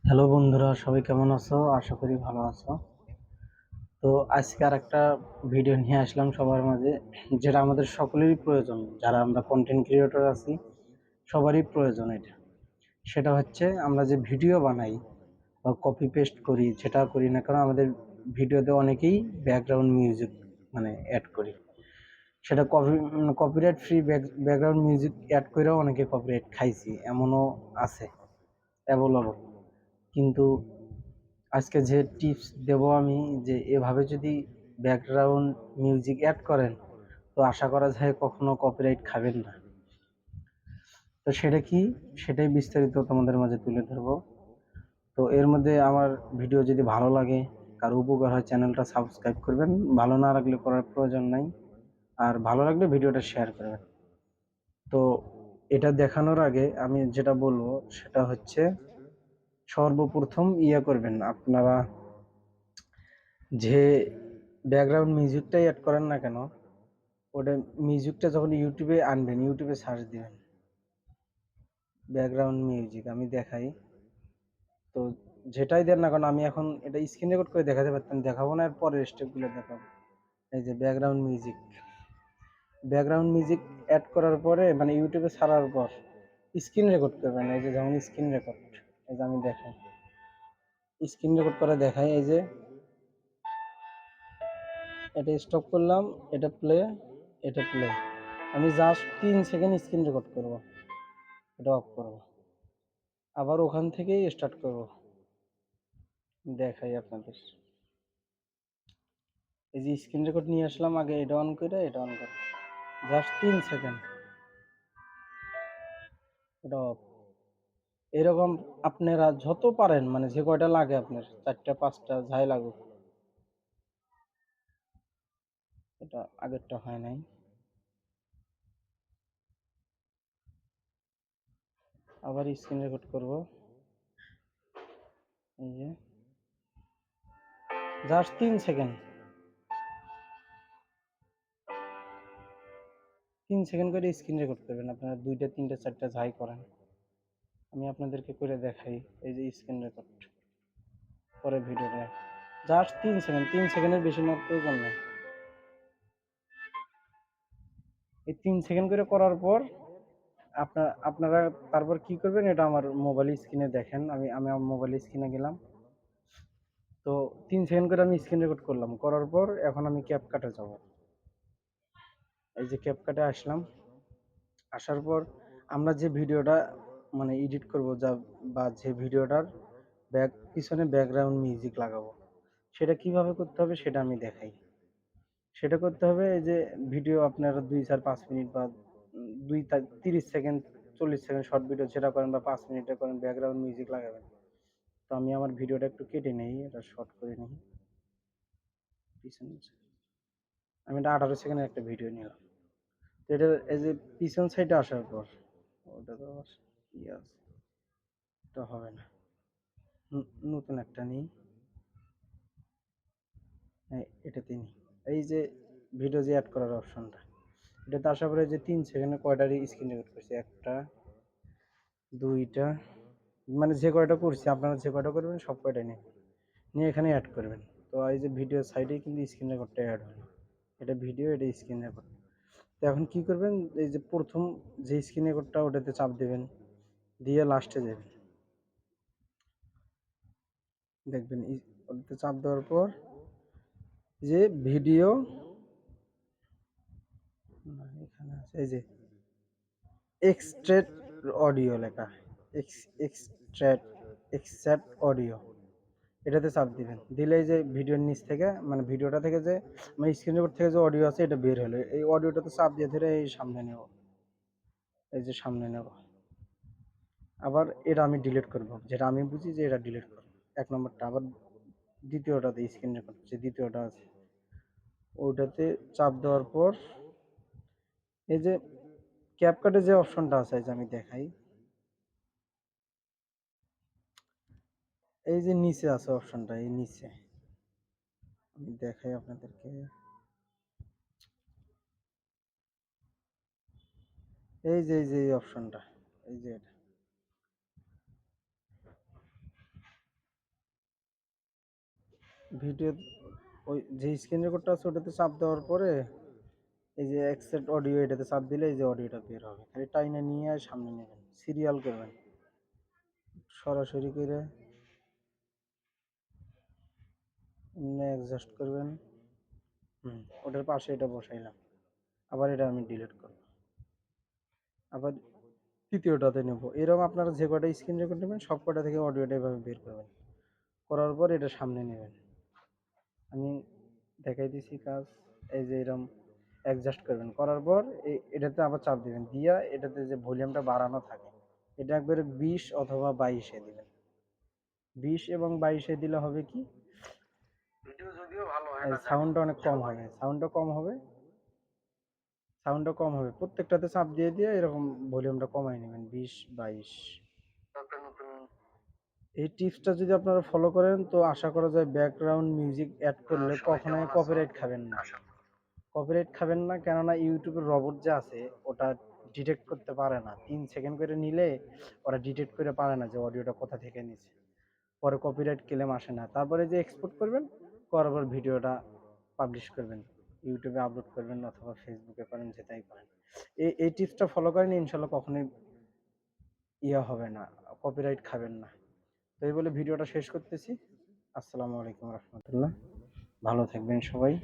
Hello বন্ধুরা, সবাই কেমন আছো? আশা করি ভালো আছো। তো আজকে আর একটা ভিডিও নিয়ে আসলাম সবার মাঝে, যেটা আমাদের সকলেরই প্রয়োজন। যারা আমরা কন্টেন্ট ক্রিয়েটর আছি সবারই প্রয়োজন এটা। সেটা হচ্ছে আমরা যে ভিডিও বানাই বা কপি পেস্ট করি, যেটা করি না কারণ আমাদের ভিডিওতে অনেকেই ব্যাকগ্রাউন্ড মিউজিক অ্যাড করি। সেটা copyright free background music add করেও অনেকে কপিরাইট খাইছি, এমনও আছে অ্যাভেলেবল। কিন্তু আজকে যে টিপস দেব আমি, যে এভাবে যদি ব্যাকগ্রাউন্ড মিউজিক অ্যাড করেন তো আশা করা যায় কখনো কপিরাইট খাবেন না। তো সেটা কি, সেটাই বিস্তারিত তোমাদের মাঝে তুলে ধরবো। তো এর মধ্যে আমার ভিডিও যদি ভালো লাগে, কারো উপকার হয়, চ্যানেলটা সাবস্ক্রাইব করবেন। ভালো না লাগলে করার প্রয়োজন নাই, আর ভালো লাগলে ভিডিওটা শেয়ার করবেন। তো এটা দেখানোর আগে আমি যেটা বলবো সেটা হচ্ছে, সর্বপ্রথম করবেন আপনারা, যে ব্যাকগ্রাউন্ড মিউজিকটাই অ্যাড করেন না কেন, ওটা মিউজিকটা যখন ইউটিউবে আনবেন, ইউটিউবে সার্চ দিবেন ব্যাকগ্রাউন্ড মিউজিক। আমি দেখাই, তো যেটাই দেন না, কারণ আমি এখন এটা স্ক্রিন রেকর্ড করে দেখাতে পারতাম, দেখাবো না, এর পরের স্টেপগুলো দেখাবো। এই যে background music, background music add করার পরে ইউটিউবে ছাড়ার পর স্ক্রিন রেকর্ড করবেন। এই যে যেমন স্ক্রিন রেকর্ড, এই যে আমি দেখাই, স্ক্রিন রেকর্ড করে দেখাই। এই যে এটা স্টপ করলাম, এটা প্লে, এটা প্লে। আমি জাস্ট 3 সেকেন্ড স্ক্রিন রেকর্ড করব, এটা অফ করব, আবার ওখান থেকেই স্টার্ট করব। দেখাই আপনাদের, এই যে স্ক্রিন রেকর্ড নিয়ে আসলাম, আগে এটা অন করে, এটা অন করে জাস্ট 3 সেকেন্ড, এটা অফ। এরকম আপনারা যত পারেন, যে কয়টা লাগে আপনার, 4টা 5টা যাই লাগুক। এটা আগেরটা হয় নাই, আবার স্ক্রিন রেকর্ড করব। এই যে জাস্ট 3 সেকেন্ড, 3 সেকেন্ড করে স্ক্রিন রেকর্ড করবেন। আপনারা 2টা 3টা 4টা যাই করেন, আমি আপনাদেরকে করে দেখাই। এই যে স্ক্রিন রেকর্ড পরে ভিডিওটা জাস্ট 3 সেকেন্ড, 3 সেকেন্ডের বেশি নেওয়ার প্রয়োজন নেই। এই 3 সেকেন্ড করে করার পর আপনারা তারপর কি করবেন, এটা আমার মোবাইল স্ক্রিনে দেখেন। আমি আমার মোবাইল স্ক্রিনে গেলাম। তো 3 সেকেন্ড করে আমি স্ক্রিন রেকর্ড করলাম, করার পর এখন আমি ক্যাপকাটে যাব। এই যে ক্যাপকাটে আসলাম, আসার পর আমরা যে ভিডিওটা এডিট করব, বা যে ভিডিওটার পিছনে ব্যাকগ্রাউন্ড মিউজিক লাগাবো, সেটা কিভাবে করতে হবে সেটা আমি দেখাই। সেটা করতে হবে, এই যে ভিডিও আপনারা 2 4 5 মিনিট বা 30 সেকেন্ড 40 সেকেন্ড শর্ট ভিডিও যেটা করেন, বা 5 মিনিটে করেন, ব্যাকগ্রাউন্ড মিউজিক লাগাবেন। তো আমি আমার ভিডিওটা একটু কেটে নেই, এটা শর্ট করে নিই পিছনে। আমি এটা 18 সেকেন্ডের একটা ভিডিও নিলাম। তো এটা এই যে পিছন সাইডে আসার পর, ওটা তো কি আছে, এটা হবে না, নতুন একটা নিই, এটাতে নিই। এই যে ভিডিও যে অ্যাড করার অপশনটা, এটাতে আসার পরে যে 3 সেকেন্ডে কয়টারই স্ক্রিন রেকর্ড করছি, একটা, দুইটা, যে কয়টা করছি, আপনারা যে কয়টা করবেন সব কয়টাই নিয়ে এখানে অ্যাড করবেন। তো এই যে ভিডিও সাইডেই কিন্তু স্ক্রিন রেকর্ডটা অ্যাড হলো, এটা ভিডিও, এটা স্ক্রিন রেকর্ড। তো এখন কি করবেন, এই যে প্রথম যে স্ক্রিন রেকর্ডটা, ওটাতে চাপ দেবেন, দিয়ে লাস্টে যাবেন, দেখবেন ওটাতে চাপ দেওয়ার পর যে ভিডিও, এখানে আছে এই যে এক্সট্রেট অডিও লেখা, এক্সট্রেট এক্সট্রাক্ট অডিও, এটাতে চাপ দিবেন। দিলে এই যে ভিডিওর নিচ থেকে, ভিডিওটা থেকে যে স্ক্রিন রেকর্ড থেকে যে অডিও আছে, এটা বের হলো। এই অডিওটাতে চাপ দিয়ে ধরে এই সামনে নেব, এই যে সামনে নেব। আবার এটা আমি ডিলিট করব, যেটা আমি বুঝি যে এটা ডিলিট করব। 1 নম্বরটা, আবার দ্বিতীয়টাতে স্ক্রিন রেকর্ড, যে দ্বিতীয়টা আছে ওটাতে চাপ দেওয়ার পর এই যে ক্যাপকাটে যে অপশনটা আছে, যে আমি দেখাই, এই যে নিচে আছে অপশনটা, এই নিচে আমি দেখাই আপনাদেরকে। এই যে এই অপশনটা, এই যে এটা, ভিডিও ওই যে স্ক্রিন রেকর্ডটা আছে ওটাতে চাপ দেওয়ার পরে এই যে এক্সেট অডিও এটাতে চাপ দিলে এই যে অডিওটা বের হবে, খালি টাইনে নিয়ে সামনে নেবেন, সিরিয়াল করবেন সরাসরি করে অ্যাডজাস্ট করবেন। ওটার পাশে এটা বসাইলাম, আবার এটা আমি ডিলিট করব, আবার তৃতীয়টাতে নেব। এরকম আপনারা যে কটা স্ক্রিন রেকর্ড নেবেন সব কটা থেকে অডিওটা এভাবে বের করবেন, করার পর এটা সামনে নেবেন। আমি দেখাই দিছি কাজ। এই যে এরকম অ্যাডজাস্ট করবেন, করার পর এটাতে আবার চাপ দিবেন, দিয়া এটাতে যে ভলিউমটা বাড়ানো থাকে এটা একবারে 20 অথবা 22-এ দিবেন। 20 এবং 22-এ দিলে হবে কি, ভিডিও যদিও ভালো হয় না, সাউন্ডটা অনেক কম হবে, সাউন্ডটা কম হবে। প্রত্যেকটাতে চাপ দিয়ে দিয়ে এরকম ভলিউমটা কমাই নেবেন 20-22। নতুন নতুন এই টিপসটা যদি আপনারা ফলো করেন তো আশা করা যায় ব্যাকগ্রাউন্ড মিউজিক অ্যাড করলে সবাই কখনোই কেমন আছো? কপিরাইট খাবেন না। আশা কপিরাইট খাবেন না, কেননা ইউটিউবের রবট যে আছে ওটা ডিটেক্ট করতে পারে না। 3 সেকেন্ড করে নিলে ওরা ডিটেক্ট করে পারে না যে অডিওটা কোথা থেকে নিছে, পরে কপিরাইট ক্লেম আসে না। তারপরে যে এক্সপোর্ট করবেন, করার পর ভিডিওটা পাবলিশ করবেন, ইউটিউবে আপলোড করবেন অথবা ফেসবুকে করেন, যেটাই করেন। এই টিপসটা ফলো করেন, ইনশাল্লাহ কখনোই ইয়া হবে না, কপিরাইট খাবেন না। তো এই বলে ভিডিওটা শেষ করতেছি। আসসালামু আলাইকুম রহমতুল্লাহ, ভালো থাকবেন সবাই।